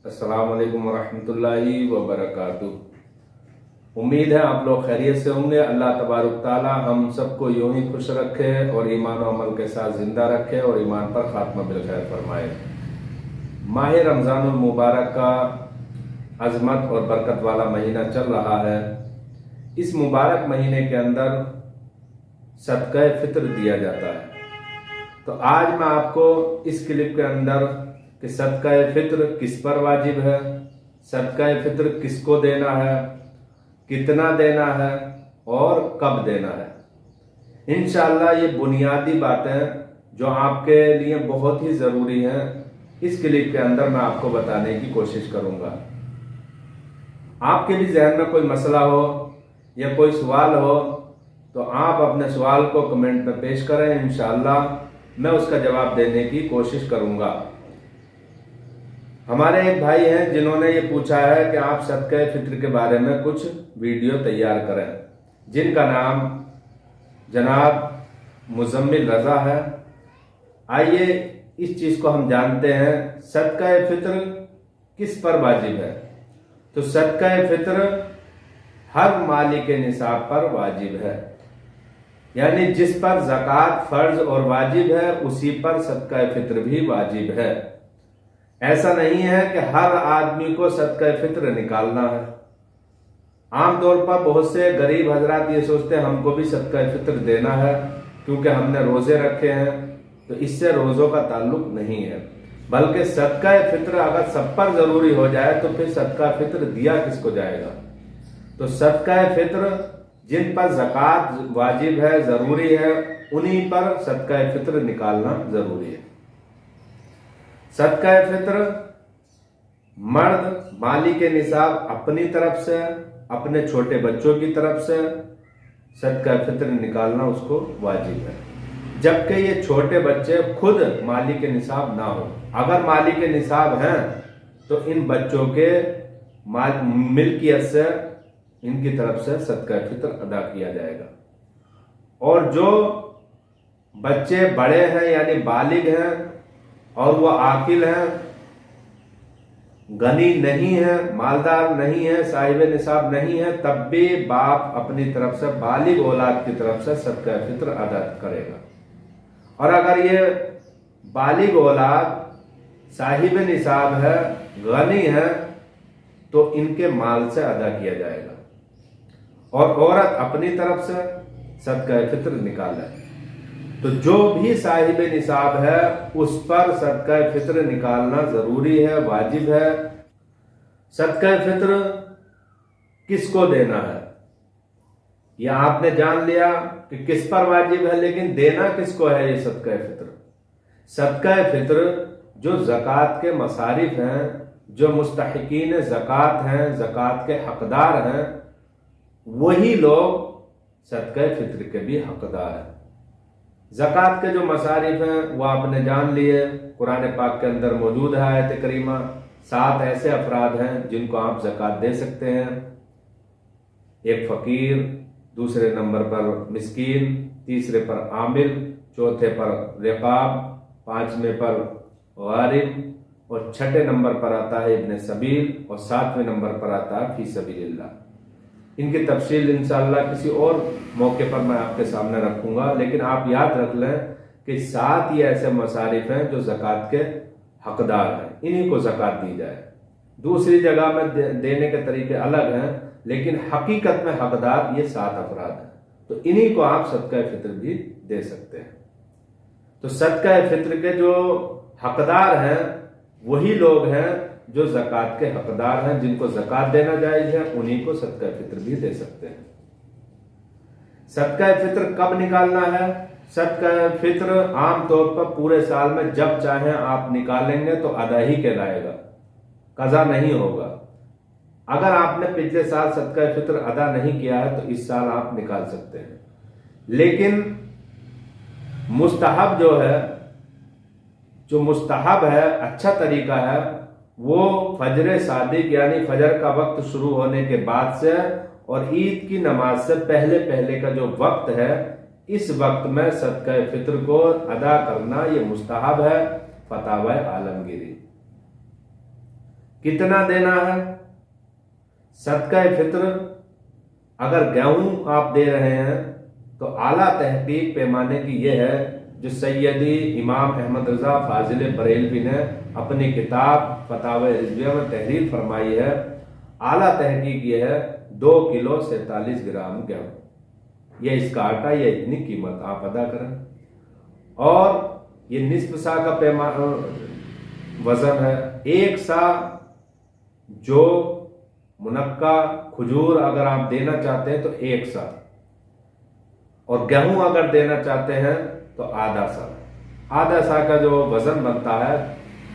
अस्सलाम वालेकुम वरहमतुल्लाहि वबरकातुह। उम्मीद है आप लोग खैरियत से होंगे। अल्लाह तबारक ताला हम सबको यूं ही खुश रखे और ईमान और अमल के साथ जिंदा रखे और ईमान पर खात्मा बिलखैर फरमाए। माह रमज़ानुल मुबारक का अजमत और बरकत वाला महीना चल रहा है। इस मुबारक महीने के अंदर सदका फित्र दिया जाता है। तो आज मैं आपको इस क्लिप के अंदर कि सदका फित्र किस पर वाजिब है, सदका फित्र किसको देना है, कितना देना है और कब देना है, इंशाअल्लाह ये बुनियादी बातें जो आपके लिए बहुत ही ज़रूरी हैं, इस क्लिप के अंदर मैं आपको बताने की कोशिश करूंगा। आपके भी जहन में कोई मसला हो या कोई सवाल हो तो आप अपने सवाल को कमेंट में पेश करें। इंशाअल्लाह मैं उसका जवाब देने की कोशिश करूंगा। हमारे एक भाई हैं जिन्होंने ये पूछा है कि आप सदका फित्र के बारे में कुछ वीडियो तैयार करें, जिनका नाम जनाब मुजम्मिल रजा है। आइए इस चीज को हम जानते हैं, सदका फित्र किस पर वाजिब है। तो सदका फित्र हर माली के निसाब पर वाजिब है, यानी जिस पर ज़कात फर्ज और वाजिब है उसी पर सदका फित्र भी वाजिब है। ऐसा नहीं है कि हर आदमी को सदका फित्र निकालना है। आमतौर पर बहुत से गरीब हजरात ये सोचते हैं हमको भी सदका फित्र देना है क्योंकि हमने रोजे रखे हैं, तो इससे रोजों का ताल्लुक नहीं है। बल्कि सदका फित्र अगर सब पर जरूरी हो जाए तो फिर सदका फित्र दिया किसको जाएगा। तो सदका फित्र जिन पर ज़कात वाजिब है, जरूरी है, उन्हीं पर सदका फित्र निकालना जरूरी है। सदका फित्र मर्द माली के निसाब अपनी तरफ से, अपने छोटे बच्चों की तरफ से सदका फित्र निकालना उसको वाजिब है, जबकि ये छोटे बच्चे खुद माली के निसाब ना हो। अगर माली के निसाब हैं तो इन बच्चों के मिल्कियत से इनकी तरफ से सदका फित्र अदा किया जाएगा। और जो बच्चे बड़े हैं यानी बालिग हैं और वो आकिल हैं, गनी नहीं है, मालदार नहीं है, साहिब निसाब नहीं है, तब भी बाप अपनी तरफ से बालिग औलाद की तरफ से सदका फित्र अदा करेगा। और अगर ये बालिग औलाद साहिब निसाब है, गनी है, तो इनके माल से अदा किया जाएगा। और औरत अपनी तरफ से सदका फित्र निकाले। तो जो भी साहिब निसाब है उस पर सदका फित्र निकालना जरूरी है, वाजिब है। सदका फित्र किसको देना है यह आपने जान लिया कि किस पर वाजिब है, लेकिन देना किसको है ये सदका फित्र। सदका फित्र जो ज़कात के मसारिफ हैं, जो मुस्तहिकीन ज़कात हैं, ज़कात के हकदार हैं, वही लोग सदका फित्र के भी हकदार हैं। ज़कात के जो मसारिफ हैं वो आपने जान लिए, कुरान पाक के अंदर मौजूद है आयत करीमा। 7 ऐसे अफराद हैं जिनको आप ज़कात दे सकते हैं। एक फ़कीर, दूसरे नंबर पर मिस्कीन, तीसरे पर आमिल, चौथे पर रिकाब, 5वें पर गारिब और 6ठे नंबर पर आता है इब्ने सबील और 7वें नंबर पर आता है फी सबीलिल्लाह। इनकी तफसील इंशाअल्लाह किसी और मौके पर मैं आपके सामने रखूंगा, लेकिन आप याद रख लें कि 7 ये ऐसे मसारिफ हैं जो ज़कात के हकदार हैं, इन्हीं को ज़कात दी जाए। दूसरी जगह में देने के तरीके अलग हैं, लेकिन हकीकत में हकदार ये 7 अफराद हैं, तो इन्हीं को आप सदका फित्र भी दे सकते हैं। तो सदका फित्र के जो हकदार हैं वही लोग हैं जो ज़कात के हकदार हैं, जिनको ज़कात देना जायज़ है, उन्हीं को सदका फित्र भी दे सकते हैं। सदका फित्र कब निकालना है? सदका फित्र आमतौर पर पूरे साल में जब चाहें आप निकालेंगे तो अदा ही कहलाएगा, कज़ा नहीं होगा। अगर आपने पिछले साल सदका फित्र अदा नहीं किया है तो इस साल आप निकाल सकते हैं। लेकिन मुस्तहब जो मुस्तहब है, अच्छा तरीका है, वो फजर सादिक यानी फजर का वक्त शुरू होने के बाद से और ईद की नमाज से पहले पहले का जो वक्त है, इस वक्त में सदका फित्र को अदा करना ये मुस्तहब है। फतावा आलमगीरी कितना देना है? सदका फित्र अगर गेहूं आप दे रहे हैं तो आला तहकीक पैमाने की यह है जो सैयदी इमाम अहमद रजा फाजिल बरेलवी ने अपनी किताब फतावा रिजविया में तहरीर फरमाई है। आला तहकीक यह है 2 किलो 47 ग्राम गेहूं, यह इसका आटा, यह इतनी कीमत आप अदा करें। और ये निस्फ सा का पैमाना वजन है। 1 सा जो मुनक्का खजूर अगर आप देना चाहते हैं तो 1 सा, और गेहूं अगर देना चाहते हैं तो आधा सा। आधा सा का जो वजन बनता है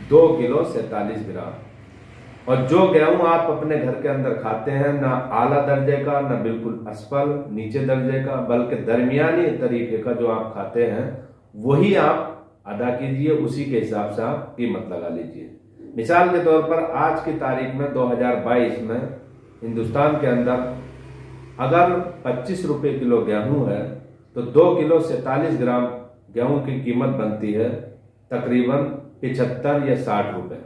2 किलो 47 ग्राम। और जो गेहूं आप अपने घर के अंदर खाते हैं, ना आला दर्जे का, ना बिल्कुल असफल नीचे दर्जे का, बल्कि दरमियानी तरीके का जो आप खाते हैं वही आप अदा कीजिए, उसी के हिसाब से आप कीमत लगा लीजिए। मिसाल के तौर पर आज की तारीख में 2022 में हिंदुस्तान के अंदर अगर 25 रुपये किलो गेहूं है तो 2 किलो 47 ग्राम गेहूं की कीमत बनती है तकरीबन 75 या 60 रुपए।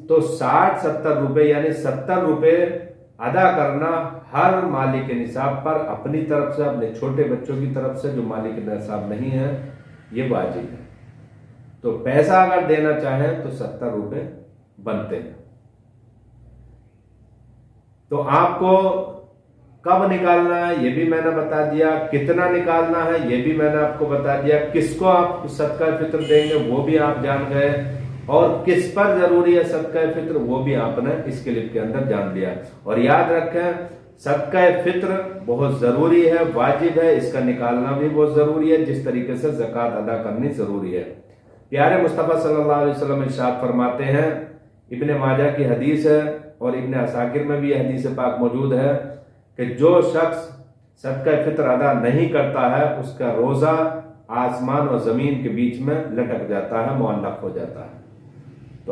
तो 60-70 रुपए यानी 70 रुपए अदा करना हर मालिक निसाब पर अपनी तरफ से, अपने छोटे बच्चों की तरफ से जो मालिक निसाब नहीं है, ये वाजिब है। तो पैसा अगर देना चाहें तो 70 रुपए बनते हैं। तो आपको कब निकालना है ये भी मैंने बता दिया, कितना निकालना है ये भी मैंने आपको बता दिया, किसको आप सदका फित्र देंगे वो भी आप जान गए, और किस पर जरूरी है सदका फित्र वो भी आपने इस क्लिप के अंदर जान लिया। और याद रखें, सदका फित्र बहुत जरूरी है, वाजिब है, इसका निकालना भी बहुत जरूरी है, जिस तरीके से ज़कात अदा करनी जरूरी है। प्यारे मुस्तफ़ा सल्लल्लाहु अलैहि वसल्लम इरशाद फरमाते हैं, इब्ने माजा की हदीस है और इब्ने असाकिर में भी यह हदीस पाक मौजूद है कि जो शख्स सदका फित्र अदा नहीं करता है उसका रोजा आसमान और जमीन के बीच में लटक जाता है, मुअल्लक हो जाता है। तो